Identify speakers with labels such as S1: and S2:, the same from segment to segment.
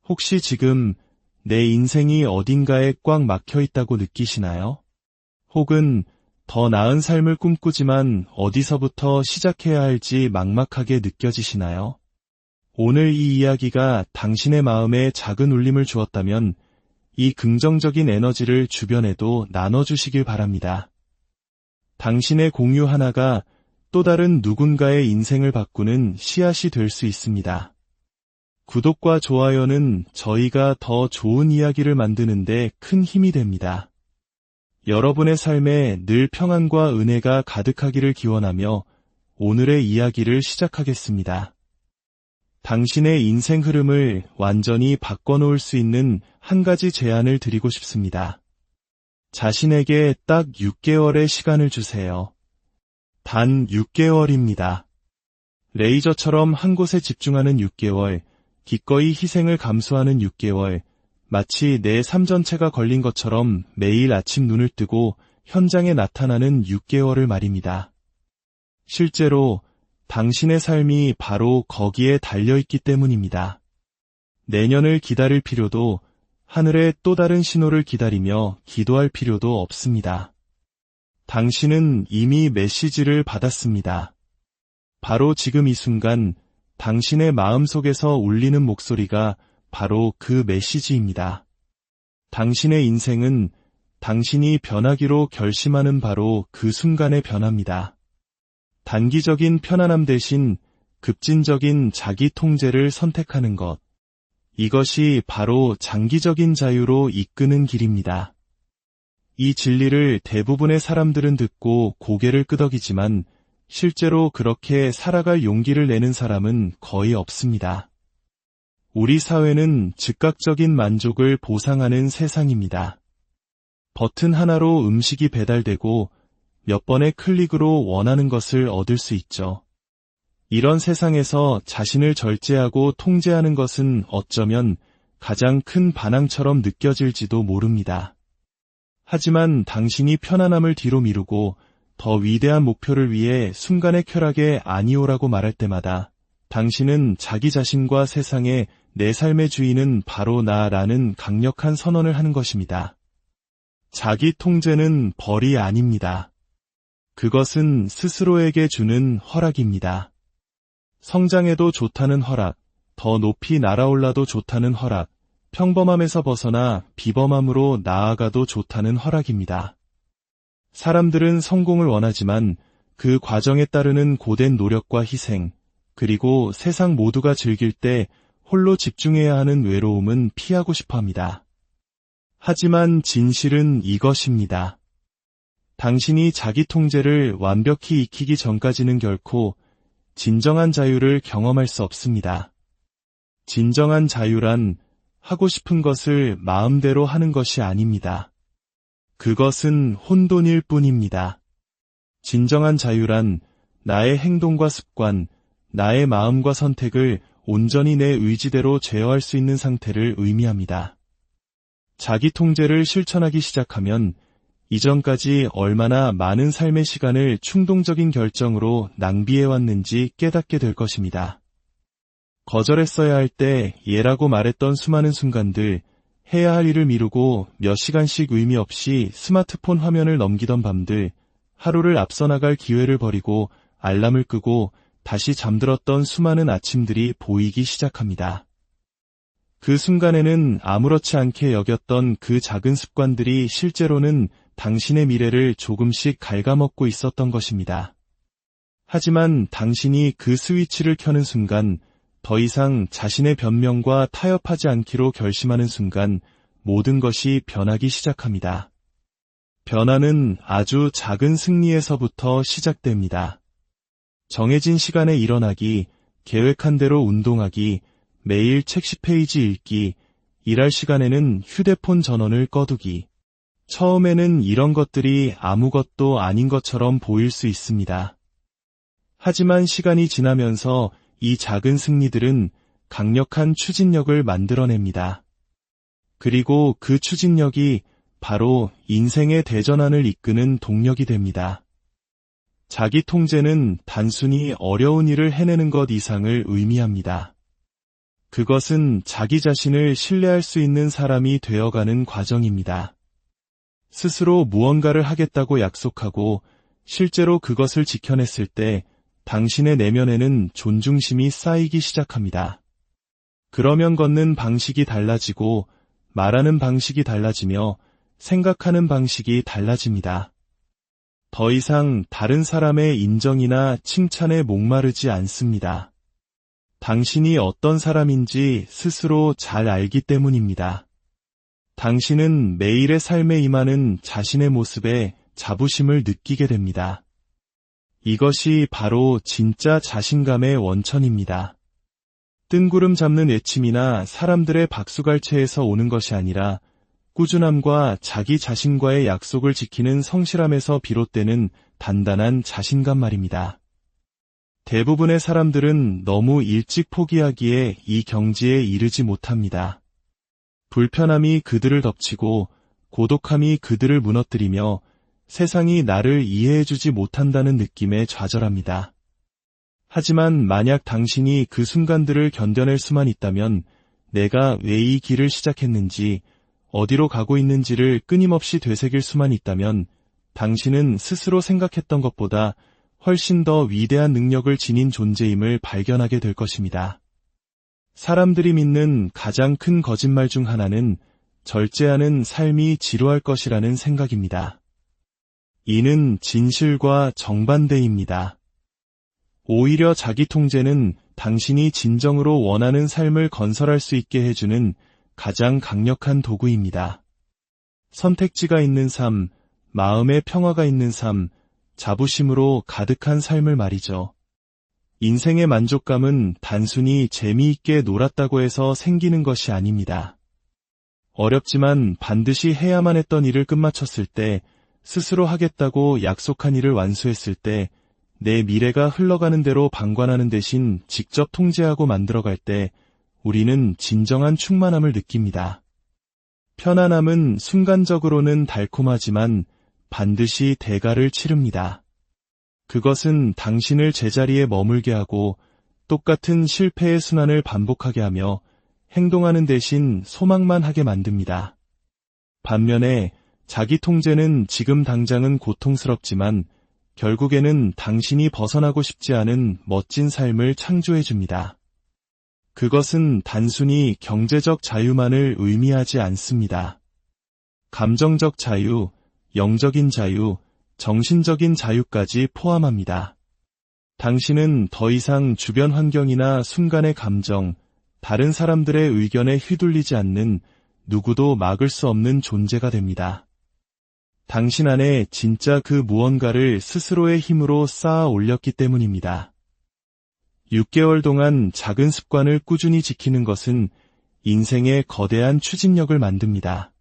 S1: 혹시 지금 내 인생이 어딘가에 꽉 막혀 있다고 느끼시나요? 혹은 더 나은 삶을 꿈꾸지만 어디서부터 시작해야 할지 막막하게 느껴지시나요? 오늘 이 이야기가 당신의 마음에 작은 울림을 주었다면 이 긍정적인 에너지를 주변에도 나눠주시길 바랍니다. 당신의 공유 하나가 또 다른 누군가의 인생을 바꾸는 씨앗이 될 수 있습니다. 구독과 좋아요는 저희가 더 좋은 이야기를 만드는데 큰 힘이 됩니다. 여러분의 삶에 늘 평안과 은혜가 가득하기를 기원하며 오늘의 이야기를 시작하겠습니다. 당신의 인생 흐름을 완전히 바꿔놓을 수 있는 한 가지 제안을 드리고 싶습니다. 자신에게 딱 6개월의 시간을 주세요. 단 6개월입니다. 레이저처럼 한 곳에 집중하는 6개월, 기꺼이 희생을 감수하는 6개월, 마치 내 삶 전체가 걸린 것처럼 매일 아침 눈을 뜨고 현장에 나타나는 6개월을 말입니다. 실제로 당신의 삶이 바로 거기에 달려있기 때문입니다. 내년을 기다릴 필요도, 하늘의 또 다른 신호를 기다리며 기도할 필요도 없습니다. 당신은 이미 메시지를 받았습니다. 바로 지금 이 순간 당신의 마음속에서 울리는 목소리가 바로 그 메시지입니다. 당신의 인생은 당신이 변하기로 결심하는 바로 그 순간에 변합니다. 단기적인 편안함 대신 급진적인 자기 통제를 선택하는 것. 이것이 바로 장기적인 자유로 이끄는 길입니다. 이 진리를 대부분의 사람들은 듣고 고개를 끄덕이지만 실제로 그렇게 살아갈 용기를 내는 사람은 거의 없습니다. 우리 사회는 즉각적인 만족을 보상하는 세상입니다. 버튼 하나로 음식이 배달되고 몇 번의 클릭으로 원하는 것을 얻을 수 있죠. 이런 세상에서 자신을 절제하고 통제하는 것은 어쩌면 가장 큰 반항처럼 느껴질지도 모릅니다. 하지만 당신이 편안함을 뒤로 미루고 더 위대한 목표를 위해 순간의 쾌락에 아니오라고 말할 때마다 당신은 자기 자신과 세상에 내 삶의 주인은 바로 나라는 강력한 선언을 하는 것입니다. 자기 통제는 벌이 아닙니다. 그것은 스스로에게 주는 허락입니다. 성장해도 좋다는 허락, 더 높이 날아올라도 좋다는 허락, 평범함에서 벗어나 비범함으로 나아가도 좋다는 허락입니다. 사람들은 성공을 원하지만 그 과정에 따르는 고된 노력과 희생, 그리고 세상 모두가 즐길 때 홀로 집중해야 하는 외로움은 피하고 싶어 합니다. 하지만 진실은 이것입니다. 당신이 자기 통제를 완벽히 익히기 전까지는 결코 진정한 자유를 경험할 수 없습니다. 진정한 자유란 하고 싶은 것을 마음대로 하는 것이 아닙니다. 그것은 혼돈일 뿐입니다. 진정한 자유란 나의 행동과 습관, 나의 마음과 선택을 온전히 내 의지대로 제어할 수 있는 상태를 의미합니다. 자기 통제를 실천하기 시작하면 이전까지 얼마나 많은 삶의 시간을 충동적인 결정으로 낭비해왔는지 깨닫게 될 것입니다. 거절했어야 할 때 예라고 말했던 수많은 순간들, 해야 할 일을 미루고 몇 시간씩 의미 없이 스마트폰 화면을 넘기던 밤들, 하루를 앞서 나갈 기회를 버리고 알람을 끄고 다시 잠들었던 수많은 아침들이 보이기 시작합니다. 그 순간에는 아무렇지 않게 여겼던 그 작은 습관들이 실제로는 당신의 미래를 조금씩 갉아먹고 있었던 것입니다. 하지만 당신이 그 스위치를 켜는 순간, 더 이상 자신의 변명과 타협하지 않기로 결심하는 순간 모든 것이 변하기 시작합니다. 변화는 아주 작은 승리에서부터 시작됩니다. 정해진 시간에 일어나기, 계획한 대로 운동하기, 매일 책 10페이지 읽기, 일할 시간에는 휴대폰 전원을 꺼두기. 처음에는 이런 것들이 아무것도 아닌 것처럼 보일 수 있습니다. 하지만 시간이 지나면서 이 작은 승리들은 강력한 추진력을 만들어냅니다. 그리고 그 추진력이 바로 인생의 대전환을 이끄는 동력이 됩니다. 자기 통제는 단순히 어려운 일을 해내는 것 이상을 의미합니다. 그것은 자기 자신을 신뢰할 수 있는 사람이 되어가는 과정입니다. 스스로 무언가를 하겠다고 약속하고 실제로 그것을 지켜냈을 때 당신의 내면에는 존중심이 쌓이기 시작합니다. 그러면 걷는 방식이 달라지고 말하는 방식이 달라지며 생각하는 방식이 달라집니다. 더 이상 다른 사람의 인정이나 칭찬에 목마르지 않습니다. 당신이 어떤 사람인지 스스로 잘 알기 때문입니다. 당신은 매일의 삶에 임하는 자신의 모습에 자부심을 느끼게 됩니다. 이것이 바로 진짜 자신감의 원천입니다. 뜬구름 잡는 외침이나 사람들의 박수갈채에서 오는 것이 아니라 꾸준함과 자기 자신과의 약속을 지키는 성실함에서 비롯되는 단단한 자신감 말입니다. 대부분의 사람들은 너무 일찍 포기하기에 이 경지에 이르지 못합니다. 불편함이 그들을 덮치고 고독함이 그들을 무너뜨리며 세상이 나를 이해해주지 못한다는 느낌에 좌절합니다. 하지만 만약 당신이 그 순간들을 견뎌낼 수만 있다면 내가 왜 이 길을 시작했는지, 어디로 가고 있는지를 끊임없이 되새길 수만 있다면 당신은 스스로 생각했던 것보다 훨씬 더 위대한 능력을 지닌 존재임을 발견하게 될 것입니다. 사람들이 믿는 가장 큰 거짓말 중 하나는 절제하는 삶이 지루할 것이라는 생각입니다. 이는 진실과 정반대입니다. 오히려 자기 통제는 당신이 진정으로 원하는 삶을 건설할 수 있게 해주는 가장 강력한 도구입니다. 선택지가 있는 삶, 마음의 평화가 있는 삶, 자부심으로 가득한 삶을 말이죠. 인생의 만족감은 단순히 재미있게 놀았다고 해서 생기는 것이 아닙니다. 어렵지만 반드시 해야만 했던 일을 끝마쳤을 때, 스스로 하겠다고 약속한 일을 완수했을 때, 내 미래가 흘러가는 대로 방관하는 대신 직접 통제하고 만들어갈 때 우리는 진정한 충만함을 느낍니다. 편안함은 순간적으로는 달콤하지만 반드시 대가를 치릅니다. 그것은 당신을 제자리에 머물게 하고 똑같은 실패의 순환을 반복하게 하며 행동하는 대신 소망만 하게 만듭니다. 반면에 자기 통제는 지금 당장은 고통스럽지만 결국에는 당신이 벗어나고 싶지 않은 멋진 삶을 창조해줍니다. 그것은 단순히 경제적 자유만을 의미하지 않습니다. 감정적 자유, 영적인 자유, 정신적인 자유까지 포함합니다. 당신은 더 이상 주변 환경이나 순간의 감정, 다른 사람들의 의견에 휘둘리지 않는 누구도 막을 수 없는 존재가 됩니다. 당신 안에 진짜 그 무언가를 스스로의 힘으로 쌓아 올렸기 때문입니다. 6개월 동안 작은 습관을 꾸준히 지키는 것은 인생의 거대한 추진력을 만듭니다.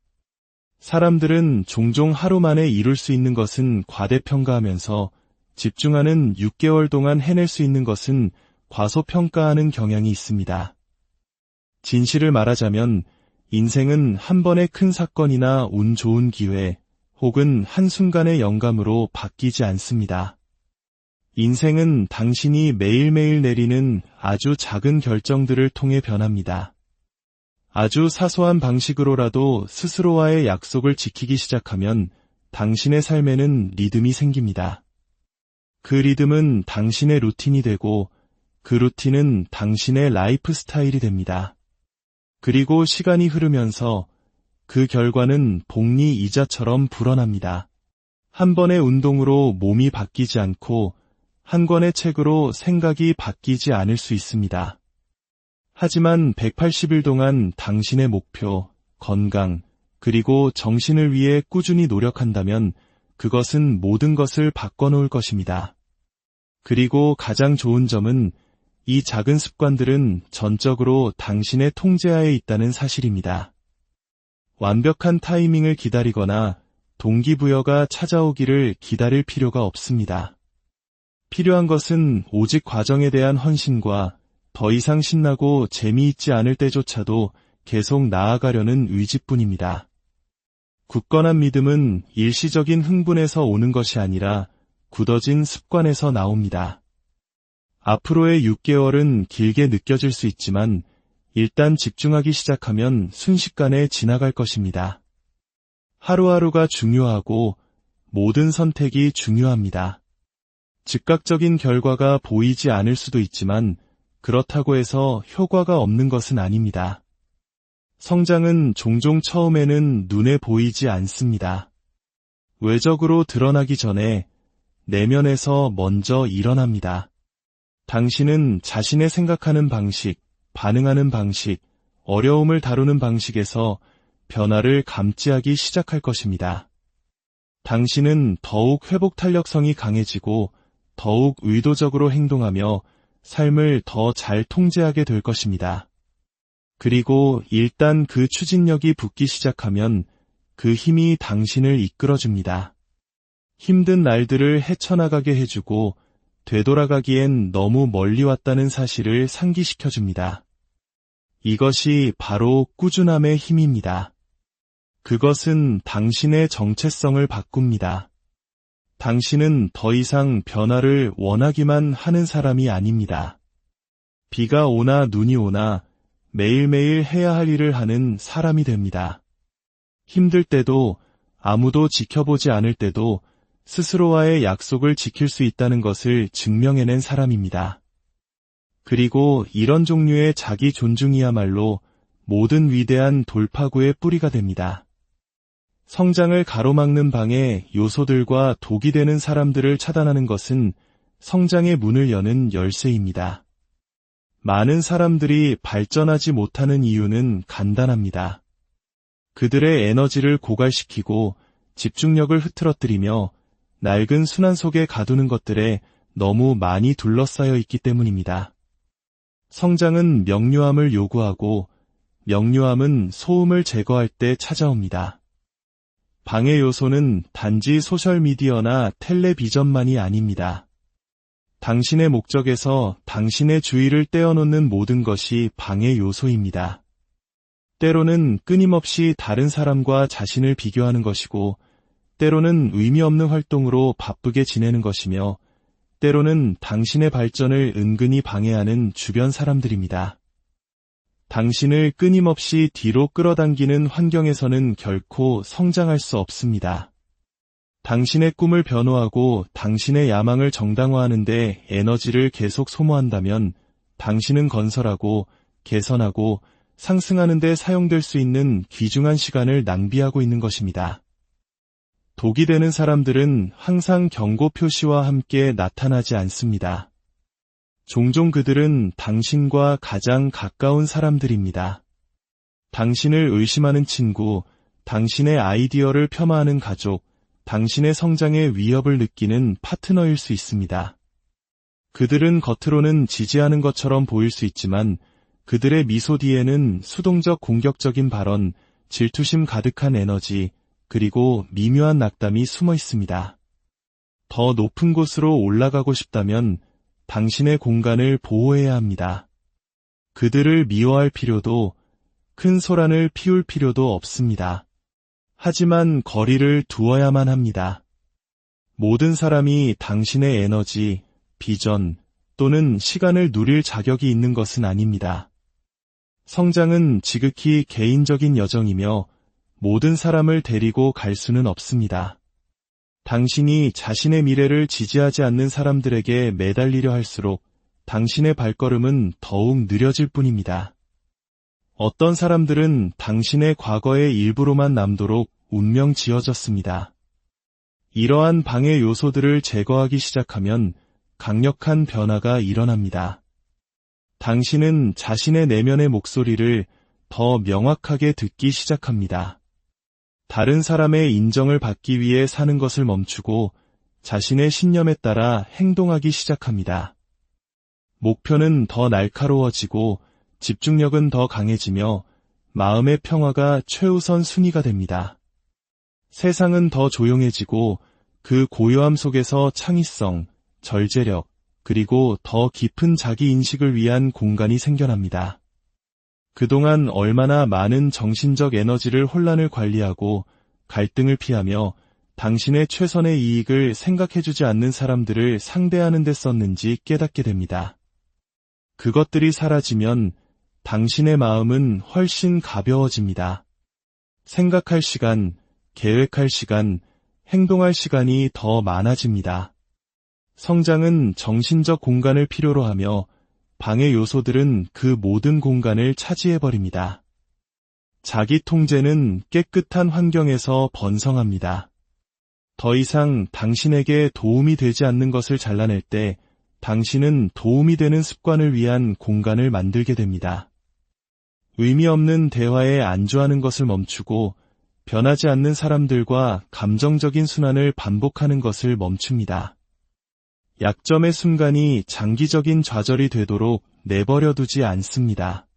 S1: 사람들은 종종 하루 만에 이룰 수 있는 것은 과대평가하면서 집중하는 6개월 동안 해낼 수 있는 것은 과소평가하는 경향이 있습니다. 진실을 말하자면 인생은 한 번의 큰 사건이나 운 좋은 기회, 혹은 한순간의 영감으로 바뀌지 않습니다. 인생은 당신이 매일매일 내리는 아주 작은 결정들을 통해 변합니다. 아주 사소한 방식으로라도 스스로와의 약속을 지키기 시작하면 당신의 삶에는 리듬이 생깁니다. 그 리듬은 당신의 루틴이 되고 그 루틴은 당신의 라이프 스타일이 됩니다. 그리고 시간이 흐르면서 그 결과는 복리 이자처럼 불어납니다. 한 번의 운동으로 몸이 바뀌지 않고 한 권의 책으로 생각이 바뀌지 않을 수 있습니다. 하지만 180일 동안 당신의 목표, 건강, 그리고 정신을 위해 꾸준히 노력한다면 그것은 모든 것을 바꿔놓을 것입니다. 그리고 가장 좋은 점은 이 작은 습관들은 전적으로 당신의 통제하에 있다는 사실입니다. 완벽한 타이밍을 기다리거나 동기부여가 찾아오기를 기다릴 필요가 없습니다. 필요한 것은 오직 과정에 대한 헌신과 더 이상 신나고 재미있지 않을 때조차도 계속 나아가려는 의지뿐입니다. 굳건한 믿음은 일시적인 흥분에서 오는 것이 아니라 굳어진 습관에서 나옵니다. 앞으로의 6개월은 길게 느껴질 수 있지만 일단 집중하기 시작하면 순식간에 지나갈 것입니다. 하루하루가 중요하고 모든 선택이 중요합니다. 즉각적인 결과가 보이지 않을 수도 있지만 그렇다고 해서 효과가 없는 것은 아닙니다. 성장은 종종 처음에는 눈에 보이지 않습니다. 외적으로 드러나기 전에 내면에서 먼저 일어납니다. 당신은 자신의 생각하는 방식, 반응하는 방식, 어려움을 다루는 방식에서 변화를 감지하기 시작할 것입니다. 당신은 더욱 회복 탄력성이 강해지고 더욱 의도적으로 행동하며 삶을 더 잘 통제하게 될 것입니다. 그리고 일단 그 추진력이 붙기 시작하면 그 힘이 당신을 이끌어줍니다. 힘든 날들을 헤쳐나가게 해주고 되돌아가기엔 너무 멀리 왔다는 사실을 상기시켜줍니다. 이것이 바로 꾸준함의 힘입니다. 그것은 당신의 정체성을 바꿉니다. 당신은 더 이상 변화를 원하기만 하는 사람이 아닙니다. 비가 오나 눈이 오나 매일매일 해야 할 일을 하는 사람이 됩니다. 힘들 때도 아무도 지켜보지 않을 때도 스스로와의 약속을 지킬 수 있다는 것을 증명해낸 사람입니다. 그리고 이런 종류의 자기 존중이야말로 모든 위대한 돌파구의 뿌리가 됩니다. 성장을 가로막는 방해 요소들과 독이 되는 사람들을 차단하는 것은 성장의 문을 여는 열쇠입니다. 많은 사람들이 발전하지 못하는 이유는 간단합니다. 그들의 에너지를 고갈시키고 집중력을 흐트러뜨리며 낡은 순환 속에 가두는 것들에 너무 많이 둘러싸여 있기 때문입니다. 성장은 명료함을 요구하고 명료함은 소음을 제거할 때 찾아옵니다. 방해 요소는 단지 소셜미디어나 텔레비전만이 아닙니다. 당신의 목적에서 당신의 주의를 떼어놓는 모든 것이 방해 요소입니다. 때로는 끊임없이 다른 사람과 자신을 비교하는 것이고, 때로는 의미 없는 활동으로 바쁘게 지내는 것이며, 때로는 당신의 발전을 은근히 방해하는 주변 사람들입니다. 당신을 끊임없이 뒤로 끌어당기는 환경에서는 결코 성장할 수 없습니다. 당신의 꿈을 변호하고 당신의 야망을 정당화하는 데 에너지를 계속 소모한다면 당신은 건설하고 개선하고 상승하는 데 사용될 수 있는 귀중한 시간을 낭비하고 있는 것입니다. 독이 되는 사람들은 항상 경고 표시와 함께 나타나지 않습니다. 종종 그들은 당신과 가장 가까운 사람들입니다. 당신을 의심하는 친구, 당신의 아이디어를 폄하하는 가족, 당신의 성장에 위협을 느끼는 파트너일 수 있습니다. 그들은 겉으로는 지지하는 것처럼 보일 수 있지만 그들의 미소 뒤에는 수동적 공격적인 발언, 질투심 가득한 에너지, 그리고 미묘한 낙담이 숨어 있습니다. 더 높은 곳으로 올라가고 싶다면 당신의 공간을 보호해야 합니다. 그들을 미워할 필요도, 큰 소란을 피울 필요도 없습니다. 하지만 거리를 두어야만 합니다. 모든 사람이 당신의 에너지, 비전 또는 시간을 누릴 자격이 있는 것은 아닙니다. 성장은 지극히 개인적인 여정이며 모든 사람을 데리고 갈 수는 없습니다. 당신이 자신의 미래를 지지하지 않는 사람들에게 매달리려 할수록 당신의 발걸음은 더욱 느려질 뿐입니다. 어떤 사람들은 당신의 과거의 일부로만 남도록 운명 지어졌습니다. 이러한 방해 요소들을 제거하기 시작하면 강력한 변화가 일어납니다. 당신은 자신의 내면의 목소리를 더 명확하게 듣기 시작합니다. 다른 사람의 인정을 받기 위해 사는 것을 멈추고 자신의 신념에 따라 행동하기 시작합니다. 목표는 더 날카로워지고 집중력은 더 강해지며 마음의 평화가 최우선 순위가 됩니다. 세상은 더 조용해지고 그 고요함 속에서 창의성, 절제력, 그리고 더 깊은 자기인식을 위한 공간이 생겨납니다. 그동안 얼마나 많은 정신적 에너지를 혼란을 관리하고 갈등을 피하며 당신의 최선의 이익을 생각해주지 않는 사람들을 상대하는 데 썼는지 깨닫게 됩니다. 그것들이 사라지면 당신의 마음은 훨씬 가벼워집니다. 생각할 시간, 계획할 시간, 행동할 시간이 더 많아집니다. 성장은 정신적 공간을 필요로 하며 방해 요소들은 그 모든 공간을 차지해버립니다. 자기 통제는 깨끗한 환경에서 번성합니다. 더 이상 당신에게 도움이 되지 않는 것을 잘라낼 때 당신은 도움이 되는 습관을 위한 공간을 만들게 됩니다. 의미 없는 대화에 안주하는 것을 멈추고 변하지 않는 사람들과 감정적인 순환을 반복하는 것을 멈춥니다. 약점의 순간이 장기적인 좌절이 되도록 내버려 두지 않습니다.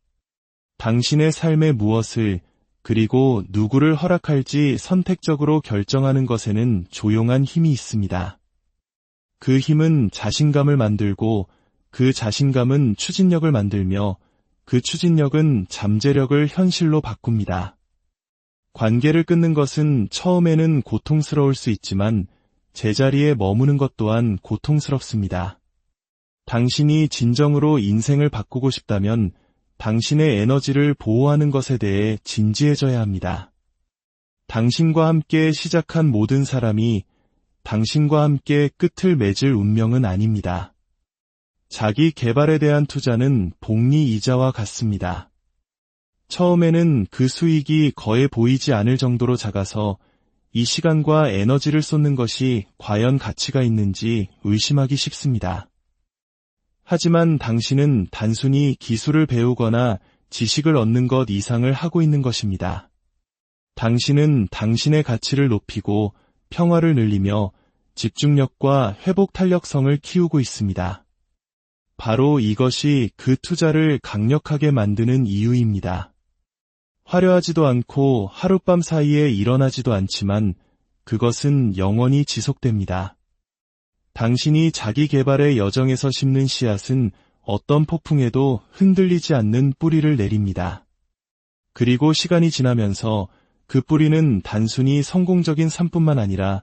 S1: 당신의 삶에 무엇을 그리고 누구를 허락할지 선택적으로 결정하는 것에는 조용한 힘이 있습니다. 그 힘은 자신감을 만들고 그 자신감은 추진력을 만들며 그 추진력은 잠재력을 현실로 바꿉니다. 관계를 끊는 것은 처음에는 고통스러울 수 있지만 제자리에 머무는 것 또한 고통스럽습니다. 당신이 진정으로 인생을 바꾸고 싶다면 당신의 에너지를 보호하는 것에 대해 진지해져야 합니다. 당신과 함께 시작한 모든 사람이 당신과 함께 끝을 맺을 운명은 아닙니다. 자기 개발에 대한 투자는 복리 이자와 같습니다. 처음에는 그 수익이 거의 보이지 않을 정도로 작아서 이 시간과 에너지를 쏟는 것이 과연 가치가 있는지 의심하기 쉽습니다. 하지만 당신은 단순히 기술을 배우거나 지식을 얻는 것 이상을 하고 있는 것입니다. 당신은 당신의 가치를 높이고 평화를 늘리며 집중력과 회복 탄력성을 키우고 있습니다. 바로 이것이 그 투자를 강력하게 만드는 이유입니다. 화려하지도 않고 하룻밤 사이에 일어나지도 않지만 그것은 영원히 지속됩니다. 당신이 자기 개발의 여정에서 심는 씨앗은 어떤 폭풍에도 흔들리지 않는 뿌리를 내립니다. 그리고 시간이 지나면서 그 뿌리는 단순히 성공적인 삶뿐만 아니라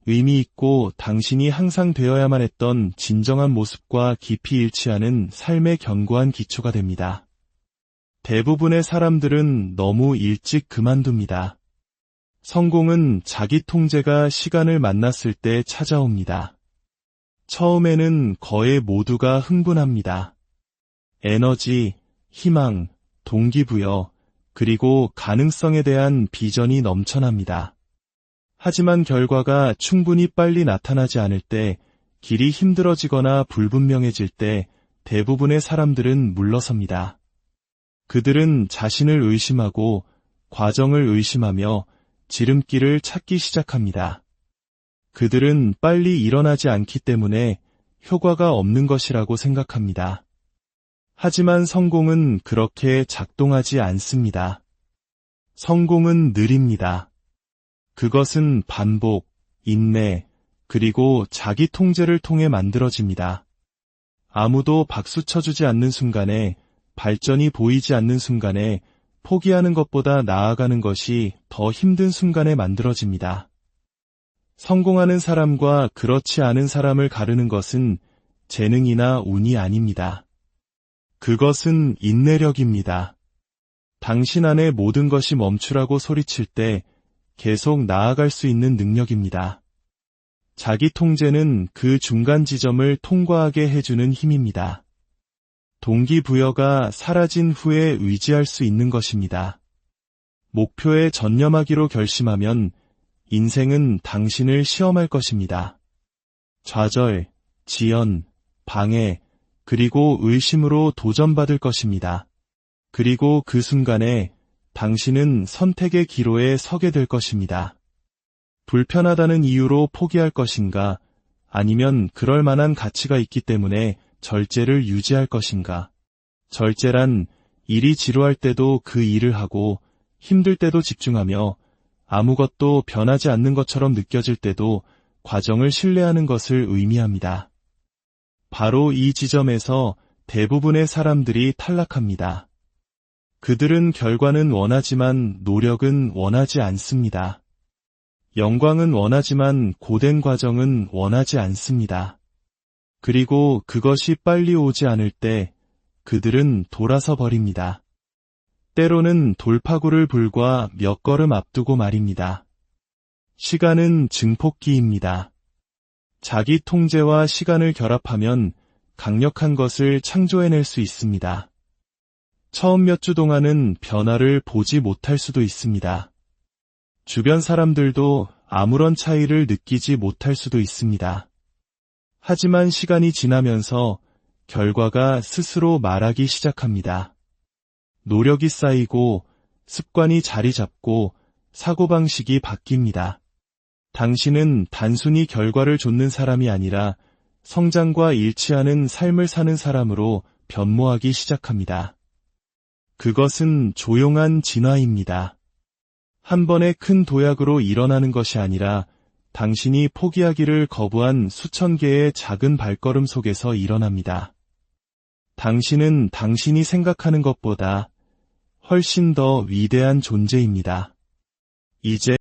S1: 의미 있고 당신이 항상 되어야만 했던 진정한 모습과 깊이 일치하는 삶의 견고한 기초가 됩니다. 대부분의 사람들은 너무 일찍 그만둡니다. 성공은 자기 통제가 시간을 만났을 때 찾아옵니다. 처음에는 거의 모두가 흥분합니다. 에너지, 희망, 동기부여, 그리고 가능성에 대한 비전이 넘쳐납니다. 하지만 결과가 충분히 빨리 나타나지 않을 때, 길이 힘들어지거나 불분명해질 때 대부분의 사람들은 물러섭니다. 그들은 자신을 의심하고 과정을 의심하며 지름길을 찾기 시작합니다. 그들은 빨리 일어나지 않기 때문에 효과가 없는 것이라고 생각합니다. 하지만 성공은 그렇게 작동하지 않습니다. 성공은 느립니다. 그것은 반복, 인내, 그리고 자기 통제를 통해 만들어집니다. 아무도 박수 쳐주지 않는 순간에, 발전이 보이지 않는 순간에 포기하는 것보다 나아가는 것이 더 힘든 순간에 만들어집니다. 성공하는 사람과 그렇지 않은 사람을 가르는 것은 재능이나 운이 아닙니다. 그것은 인내력입니다. 당신 안에 모든 것이 멈추라고 소리칠 때 계속 나아갈 수 있는 능력입니다. 자기 통제는 그 중간 지점을 통과하게 해주는 힘입니다. 동기부여가 사라진 후에 의지할 수 있는 것입니다. 목표에 전념하기로 결심하면 인생은 당신을 시험할 것입니다. 좌절, 지연, 방해, 그리고 의심으로 도전받을 것입니다. 그리고 그 순간에 당신은 선택의 기로에 서게 될 것입니다. 불편하다는 이유로 포기할 것인가, 아니면 그럴 만한 가치가 있기 때문에 절제를 유지할 것인가. 절제란 일이 지루할 때도 그 일을 하고 힘들 때도 집중하며 아무것도 변하지 않는 것처럼 느껴질 때도 과정을 신뢰하는 것을 의미합니다. 바로 이 지점에서 대부분의 사람들이 탈락합니다. 그들은 결과는 원하지만 노력은 원하지 않습니다. 영광은 원하지만 고된 과정은 원하지 않습니다. 그리고 그것이 빨리 오지 않을 때 그들은 돌아서 버립니다. 때로는 돌파구를 불과 몇 걸음 앞두고 말입니다. 시간은 증폭기입니다. 자기 통제와 시간을 결합하면 강력한 것을 창조해낼 수 있습니다. 처음 몇 주 동안은 변화를 보지 못할 수도 있습니다. 주변 사람들도 아무런 차이를 느끼지 못할 수도 있습니다. 하지만 시간이 지나면서 결과가 스스로 말하기 시작합니다. 노력이 쌓이고 습관이 자리 잡고 사고방식이 바뀝니다. 당신은 단순히 결과를 좇는 사람이 아니라 성장과 일치하는 삶을 사는 사람으로 변모하기 시작합니다. 그것은 조용한 진화입니다. 한 번의 큰 도약으로 일어나는 것이 아니라 당신이 포기하기를 거부한 수천 개의 작은 발걸음 속에서 일어납니다. 당신은 당신이 생각하는 것보다 훨씬 더 위대한 존재입니다. 이제